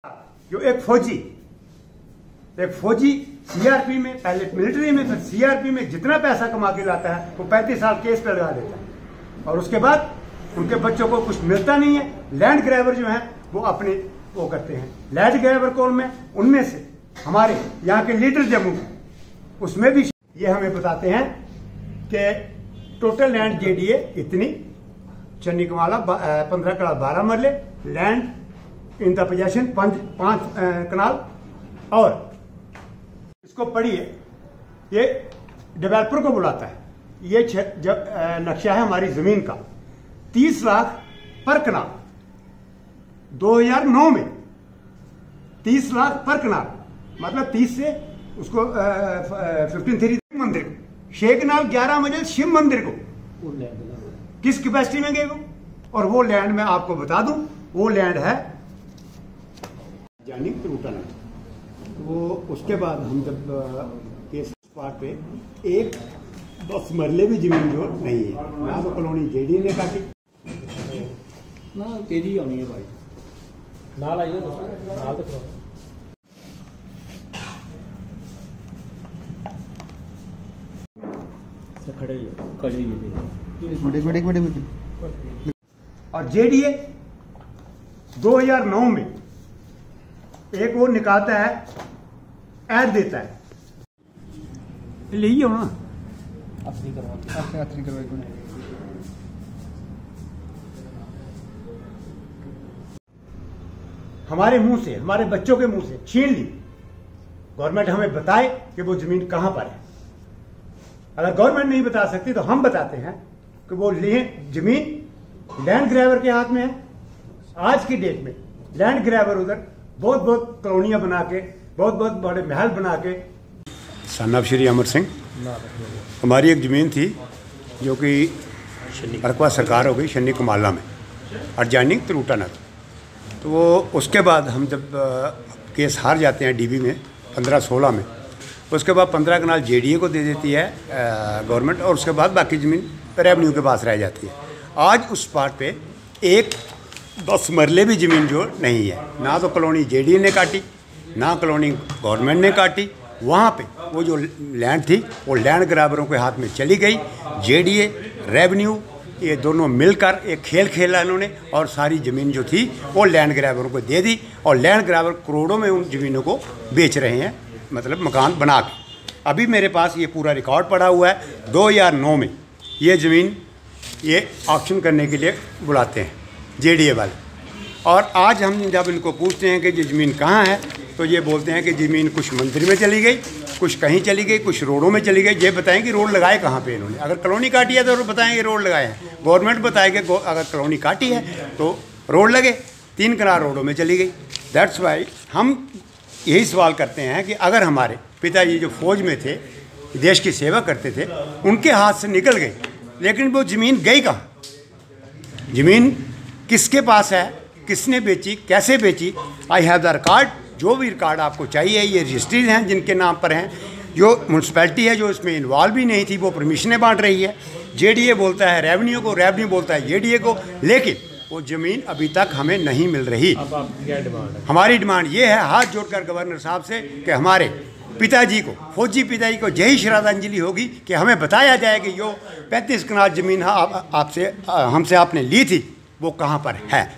जो एक फौजी सीआरपी में, पहले मिलिट्री में, फिर सीआरपी में जितना पैसा कमा के लाता है वो 35 साल केस पे लगा देता है और उसके बाद उनके बच्चों को कुछ मिलता नहीं है। लैंड ग्रैबर जो है वो अपने वो करते हैं। लैंड ग्रैबर कौन में, उनमें से हमारे यहाँ के लीडर जम्मू उसमें भी ये हमें बताते हैं कि टोटल लैंड जेडीए इतनी, चन्नी कमाला 15 कनाल 12 मरले लैंड इन द पोजेशन 5 कनाल। और इसको पढ़िए, ये डेवलपर को बुलाता है। ये नक्शा है हमारी जमीन का, 30 लाख पर कनाल 2009 में 30 लाख पर कनाल, मतलब 30 से उसको 15 मंदिर को, 6 कनाल 11 मंजिल शिव मंदिर को किस कैपेसिटी में गए वो। और वो लैंड मैं आपको बता दूं, वो लैंड है जानी त्रुटाना। वो उसके बाद हम जब केस स्पॉट पे एक 10 मरले भी जमीन जो नहीं है ना, तो कॉलोनी जेडी ने काटी ना तेजी आनी है भाई नाल आइए नाल तो खड़े बड़े और जेडीए 2009 में एक वो निकालता है, ऐड देता है, ले ही ना हमारे मुंह से, हमारे बच्चों के मुंह से छीन ली। गवर्नमेंट हमें बताए कि वो जमीन कहां पर है। अगर गवर्नमेंट नहीं बता सकती तो हम बताते हैं कि वो जमीन लैंड ग्रैबर के हाथ में है। आज की डेट में लैंड ग्रैबर उधर बहुत कॉलोनियां बना के, बहुत बड़े महल बना के। सन्नाब श्री अमर सिंह, हमारी एक ज़मीन थी जो कि रकबा सरकार हो गई शन्नी कमाला में, अर्जानी त्रुटाना। तो वो उसके बाद हम जब केस हार जाते हैं डीबी में 15-16 में, उसके बाद 15 कनाल जेडीए को दे देती है गवर्नमेंट, और उसके बाद बाकी ज़मीन रेवेन्यू के पास रह जाती है। आज उस स्पॉट पे एक 10 मरले भी ज़मीन जो नहीं है, ना तो कॉलोनी जेडीए ने काटी, ना कॉलोनी गवर्नमेंट ने काटी। वहाँ पे वो जो लैंड थी वो लैंड ग्रैबरों के हाथ में चली गई। जेडीए, रेवेन्यू, ये दोनों मिलकर एक खेल खेला इन्होंने और सारी ज़मीन जो थी वो लैंड ग्रैबरों को दे दी। और लैंड ग्रैबर करोड़ों में उन ज़मीनों को बेच रहे हैं, मतलब मकान बना के। अभी मेरे पास ये पूरा रिकॉर्ड पड़ा हुआ है। 2009 में ये ज़मीन ये ऑक्शन करने के लिए बुलाते हैं जेडीए वाले, और आज हम जब इनको पूछते हैं कि ये ज़मीन कहाँ है तो ये बोलते हैं कि ज़मीन कुछ मंदिर में चली गई, कुछ कहीं चली गई, कुछ रोडों में चली गई। ये बताएं कि रोड लगाए कहाँ पे इन्होंने। अगर कॉलोनी काटी है तो बताएं कि रोड लगाए हैं। गवर्नमेंट बताएगी अगर कॉलोनी काटी है तो रोड लगे, 3 कनाल रोडों में चली गई। दैट्स वाई हम यही सवाल करते हैं कि अगर हमारे पिताजी जो फौज में थे, देश की सेवा करते थे, उनके हाथ से निकल गई, लेकिन वो ज़मीन गई कहाँ? ज़मीन किसके पास है, किसने बेची, कैसे बेची? I have the record. जो भी रिकॉर्ड आपको चाहिए, ये रजिस्ट्रीज हैं जिनके नाम पर हैं। जो म्यूनसिपैलिटी है जो इसमें इन्वॉल्व भी नहीं थी, वो परमिशनें बांट रही है। जेडीए बोलता है रेवेन्यू को, रेवेन्यू बोलता है जेडीए को, लेकिन वो ज़मीन अभी तक हमें नहीं मिल रही। अब आपकी क्या डिमांड है? हमारी डिमांड ये है, हाथ जोड़कर गवर्नर साहब से, कि हमारे पिताजी को, फौजी पिताजी को यही श्रद्धांजलि होगी कि हमें बताया जाए कि जो 35 कनाल ज़मीन आपसे हमसे आपने ली थी वो कहाँ पर है।